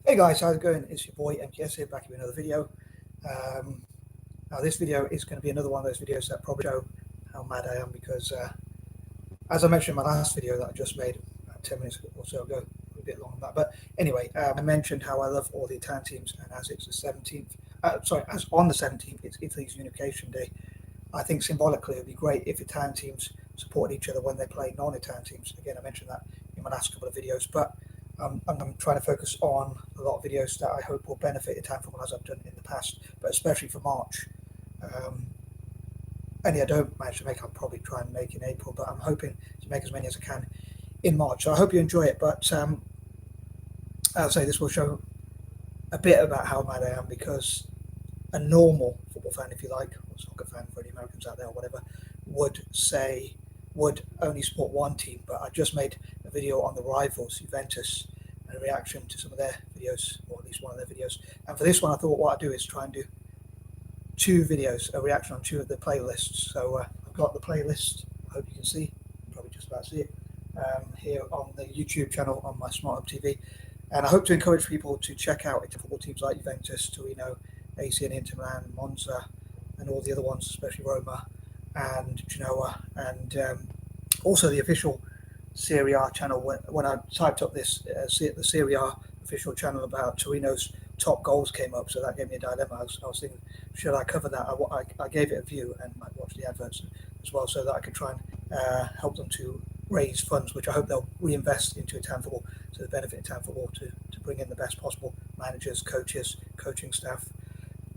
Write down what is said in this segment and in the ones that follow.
Hey guys, how's it going? It's your boy M.K.S here, back with another video. Now this video is going to be another one of those videos that probably show how mad I am because, as I mentioned in my last video that I just made about 10 minutes or so ago, a bit longer than that. But anyway, I mentioned how I love all the Italian teams, and as it's the 17th, as on the 17th, it's Italy's Unification Day. I think symbolically it would be great if Italian teams support each other when they play non-Italian teams. Again, I mentioned that in my last couple of videos, but I'm trying to focus on a lot of videos that I hope will benefit Italian football as I've done in the past, but especially for March. Any I don't manage to make, I'll probably try and make in April, but I'm hoping to make as many as I can in March. So I hope you enjoy it, but I'll say this will show a bit about how mad I am, because a normal football fan, if you like, or soccer fan for any Americans out there or whatever, would only support one team. But I just made a video on the rivals, Juventus, and a reaction to some of their videos, or at least one of their videos. And for this one, I thought what I'd do is try and do two videos, a reaction on two of the playlists. So I've got the playlist, I hope you can see, probably just about see it, here on the YouTube channel on my Smart Hub TV. And I hope to encourage people to check out football teams like Juventus, Torino, AC and Inter Milan, Monza, and all the other ones, especially Roma and Genoa, and also the official Serie A channel. When I typed up this, the Serie A official channel about Torino's top goals came up, so that gave me a dilemma. I was thinking, should I cover that? I gave it a view and I watched the adverts as well, so that I could try and help them to raise funds, which I hope they'll reinvest into Italian football to the benefit of Italian football, to bring in the best possible managers, coaches, coaching staff,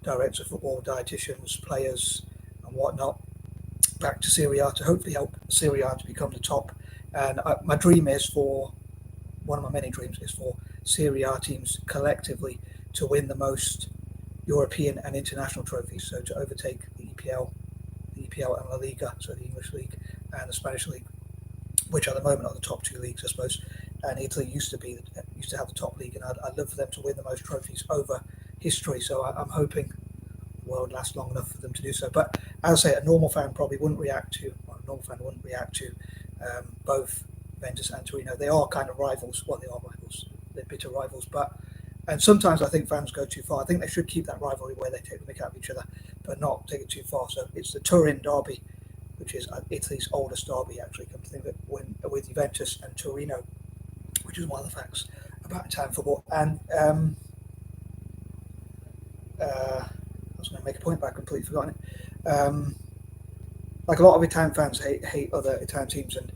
directors of football, dietitians, players, and whatnot, back to Serie A to hopefully help Serie A to become the top. And my dream is for, one of my many dreams is for Serie A teams collectively to win the most European and international trophies, so to overtake the EPL and La Liga, so the English league and the Spanish league, which at the moment are the top two leagues, I suppose. And Italy used to have the top league, and I'd love for them to win the most trophies over history. So I'm hoping the world lasts long enough for them to do so. But as I say, a normal fan probably wouldn't react to both Juventus and Torino. They are kind of rivals. Well, they are rivals. They're bitter rivals, and sometimes I think fans go too far. I think they should keep that rivalry where they take the mick out of each other, but not take it too far. So it's the Turin derby, which is Italy's oldest derby, actually, come to think of it, with Juventus and Torino, which is one of the facts about Italian football. And I was going to make a point, but I completely forgotten it. Like a lot of Italian fans hate other Italian teams, and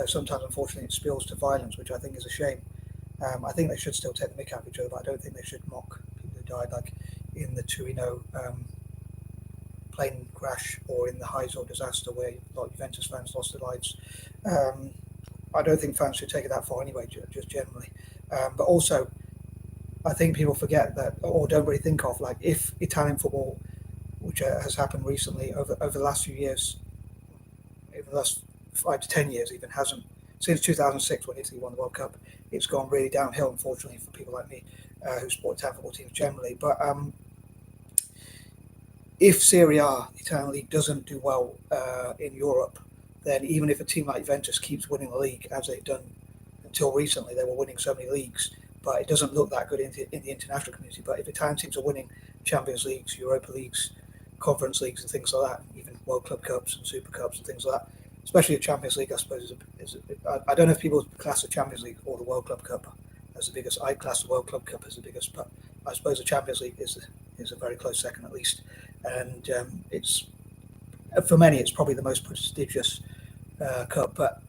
sometimes, unfortunately, it spills to violence, which I think is a shame. I think they should still take the mick out of each other, but I don't think they should mock people who died, like in the Torino plane crash, or in the Heysel disaster where a lot of Juventus fans lost their lives. I don't think fans should take it that far anyway, just generally. But also, I think people forget that, or don't really think of, like, if Italian football, which has happened recently over the last few years, over the last 5 to 10 years even, hasn't, since 2006 when Italy won the World Cup, it's gone really downhill, unfortunately, for people like me who support Italian football teams generally. But if Serie A, the Italian league, doesn't do well in Europe, then even if a team like Juventus keeps winning the league, as they've done until recently, they were winning so many leagues, but it doesn't look that good in the international community. But if Italian teams are winning Champions Leagues, Europa Leagues, Conference Leagues and things like that, even World Club Cups and Super Cups and things like that, especially the Champions League, I suppose, I don't know if people class the Champions League or the World Club Cup as the biggest. I class the World Club Cup as the biggest, but I suppose the Champions League is a very close second at least. And it's, for many, it's probably the most prestigious cup. But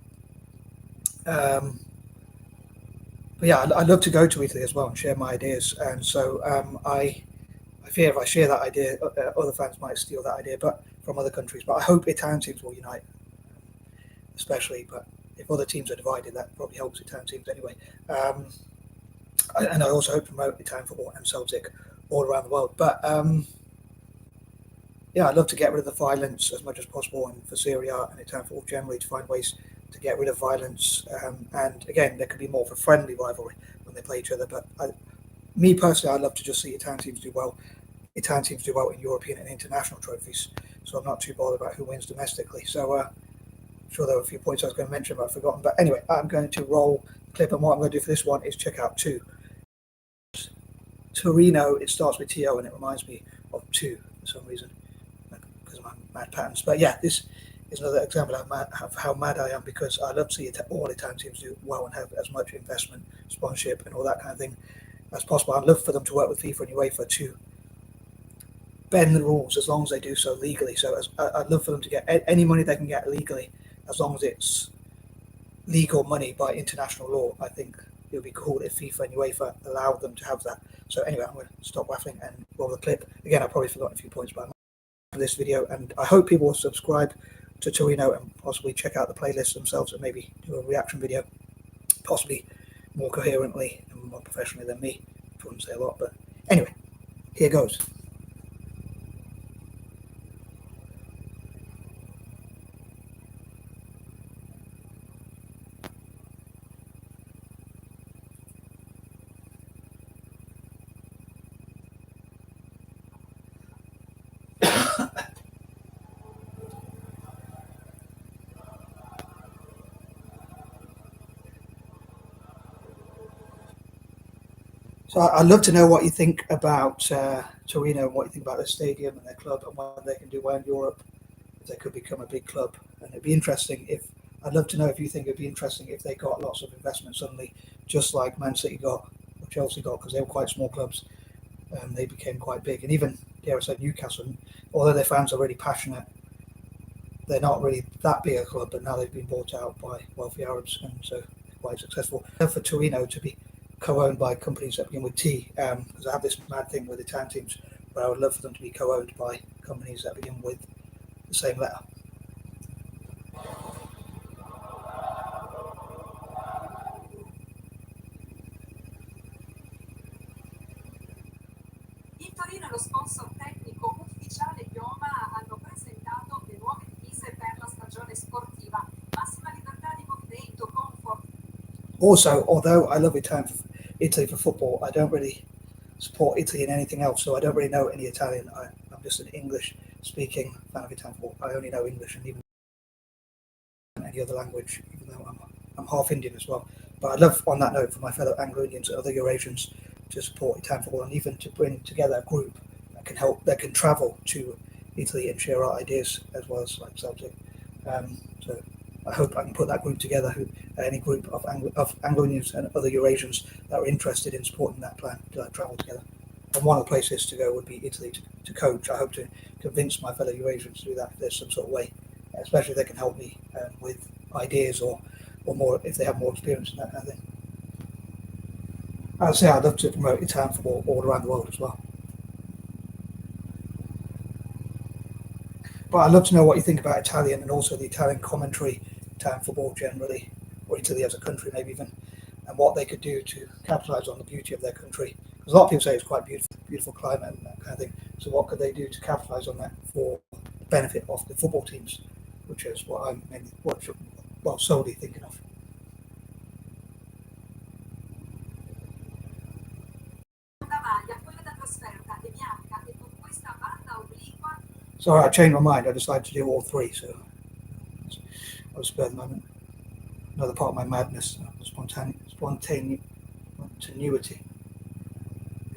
yeah, I'd love to go to Italy as well and share my ideas. And so I fear if I share that idea, other fans might steal that idea, but from other countries. But I hope Italian teams will unite, especially. But if other teams are divided, that probably helps Italian teams anyway. And I also hope to promote Italian football and Celtic all around the world. But yeah, I'd love to get rid of the violence as much as possible, and for Serie A and Italian football generally to find ways to get rid of violence. And again, there could be more of a friendly rivalry when they play each other. But me personally, I'd love to just see Italian teams do well in European and international trophies. So I'm not too bothered about who wins domestically. So I'm sure there were a few points I was going to mention, but I've forgotten. But anyway, I'm going to roll the clip, and what I'm going to do for this one is check out two Torino, it starts with TO, and it reminds me of two for some reason, because of my mad patterns. But yeah, this is another example of how mad I am, because I love to see all Italian teams do well and have as much investment, sponsorship, and all that kind of thing as possible. I'd love for them to work with FIFA and UEFA to bend the rules as long as they do so legally. So I'd love for them to get any money they can get legally, as long as it's legal money by international law. I think it would be cool if FIFA and UEFA allowed them to have that. So anyway, I'm going to stop waffling and roll the clip. Again, I probably forgot a few points about this video, and I hope people will subscribe to Torino and possibly check out the playlists themselves and maybe do a reaction video, possibly more coherently and more professionally than me, which wouldn't say a lot. But anyway, here goes. So I'd love to know what you think about Torino, and what you think about their stadium and their club, and what they can do well in Europe, if they could become a big club. And it'd be interesting if, I'd love to know if you think it'd be interesting if they got lots of investment suddenly, just like Man City got, or Chelsea got, because they were quite small clubs, and they became quite big. And even, dare I say, Newcastle, although their fans are really passionate, they're not really that big a club, but now they've been bought out by wealthy Arabs, and so they're quite successful. And for Torino to be co-owned by companies that begin with T, because I have this mad thing with Italian teams where I would love for them to be co-owned by companies that begin with the same letter. Il Torino e lo sponsor tecnico ufficiale Ioma hanno presentato le nuove divise per la stagione sportiva. Massima libertà di movimento, comfort. Also, although I love Italy for football, I don't really support Italy in anything else, so I don't really know any Italian. I'm just an English-speaking fan of Italian football. I only know English, and even any other language, even though I'm half Indian as well. But I'd love, on that note, for my fellow Anglo-Indians and other Eurasians to support Italian football, and even to bring together a group that can help, that can travel to Italy and share our ideas as well as like Celtic. So I hope I can put that group together, any group of Anglo-Indians and other Eurasians that are interested in supporting that plan to travel together. And one of the places to go would be Italy to coach. I hope to convince my fellow Eurasians to do that if there's some sort of way, especially if they can help me with ideas or more, if they have more experience in that kind of thing. I'd say I'd love to promote Italian football all around the world as well. But I'd love to know what you think about Italian, and also the Italian commentary, Italian football generally, or Italy as a country maybe even, and what they could do to capitalise on the beauty of their country. Because a lot of people say it's quite beautiful climate and that kind of thing. So what could they do to capitalise on that for the benefit of the football teams, which is what I'm mainly, solely thinking of. Sorry, I changed my mind. I decided to do all three, so I was spare the moment. Another part of my madness, spontaneity.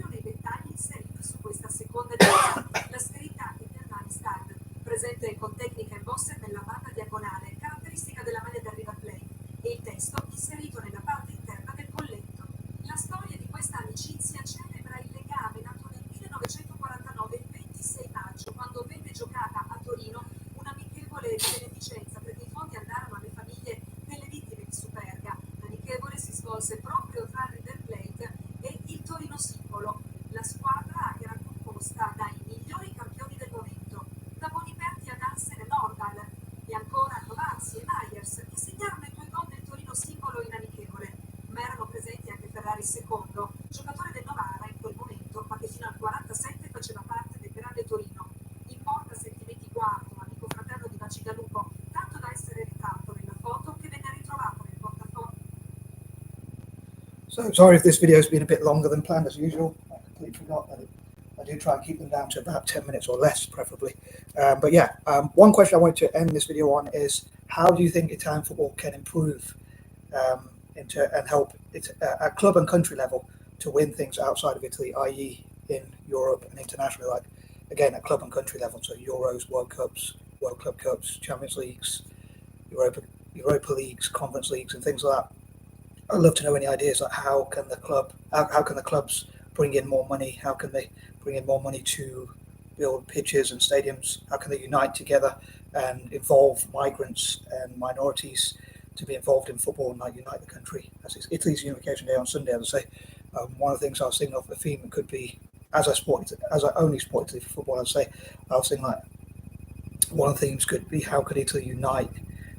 Nei dettagli inseriti su questa seconda divisa, la scritta Italian Style, presente con tecnica embossed nella banda diagonale, caratteristica della maglia del River Plate, e il testo inserito nella parte interna del colletto. La storia di questa amicizia celebra il legame nato nel 1949, il 26 maggio, quando venne giocata a Torino un'amichevole di beneficenza perché i fondi andarono alle famiglie delle vittime di Superga. L'amichevole si svolse proprio tra River Plate e il Torino simbolo. La squadra era composta dai migliori campioni del momento, da Boniperti ad Hansen e Nordahl, e ancora Novazzi e Myers, che segnarono i 2 gol del Torino simbolo in amichevole. Ma erano presenti anche Ferrari II, giocatore del Novara in quel momento, ma che fino al 47 faceva parte del grande Torino. In porta Sentimenti Guardo, amico fratello di Bacigalupo, tanto da essere ritratto nella foto che venne ritrovata nel portafoglio. So sorry if this video has been a bit longer than planned as usual. I completely forgot that I do try and keep them down to about 10 minutes or less, preferably. But yeah, one question I wanted to end this video on is, how do you think Italian football can improve and help it at club and country level to win things outside of Italy, i.e. in Europe and internationally, like again at club and country level, so Euros, World Cups, World Club Cups, Champions Leagues, Europa Leagues, Conference Leagues, and things like that. I'd love to know any ideas like how can the clubs bring in more money? How can they bring in more money to build pitches and stadiums? How can they unite together and involve migrants and minorities to be involved in football and like unite the country? As it's Italy's Unification Day on Sunday, as I say, one of the things I was thinking of the theme could be as I only support Italy for football. I'd say I was thinking like one of the themes could be how could Italy unite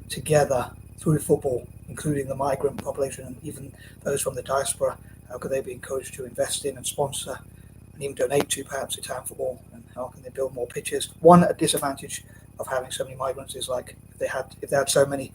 together through football, including the migrant population and even those from the diaspora. How could they be encouraged to invest in and sponsor and even donate to perhaps Italian football? And how can they build more pitches? One disadvantage of having so many migrants is like if they had so many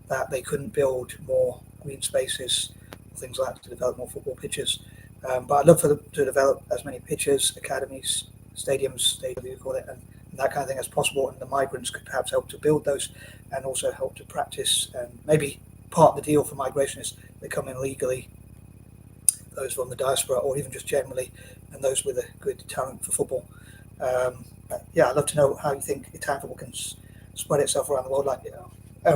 that they couldn't build more green spaces, things like that, to develop more football pitches. But I'd love for them to develop as many pitches, academies, stadiums, you call it, and that kind of thing as possible. And the migrants could perhaps help to build those and also help to practice. And maybe part of the deal for migration is they come in legally, those from the diaspora or even just generally, and those with a good talent for football. Yeah, I'd love to know how you think Italian football can spread itself around the world. Like,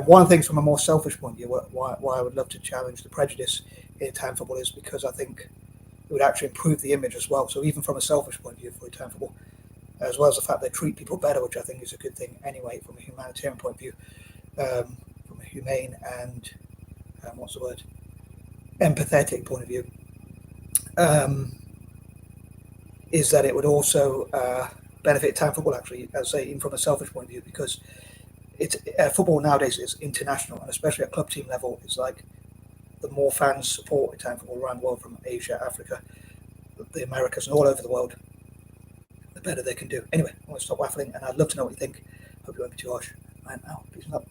one of the things from a more selfish point of view, why I would love to challenge the prejudice in Italian football is because I think it would actually improve the image as well. So even from a selfish point of view for Italian football, as well as the fact they treat people better, which I think is a good thing anyway from a humanitarian point of view, from a humane and empathetic point of view, is that it would also benefit Italian football actually, as I say, even from a selfish point of view, because it's football nowadays is international, and especially at club team level, it's like the more fans support Italian football around the world, from Asia, Africa, the Americas, and all over the world, the better they can do. Anyway, I'm going to stop waffling, and I'd love to know what you think. Hope you won't be too harsh. And now, peace and love.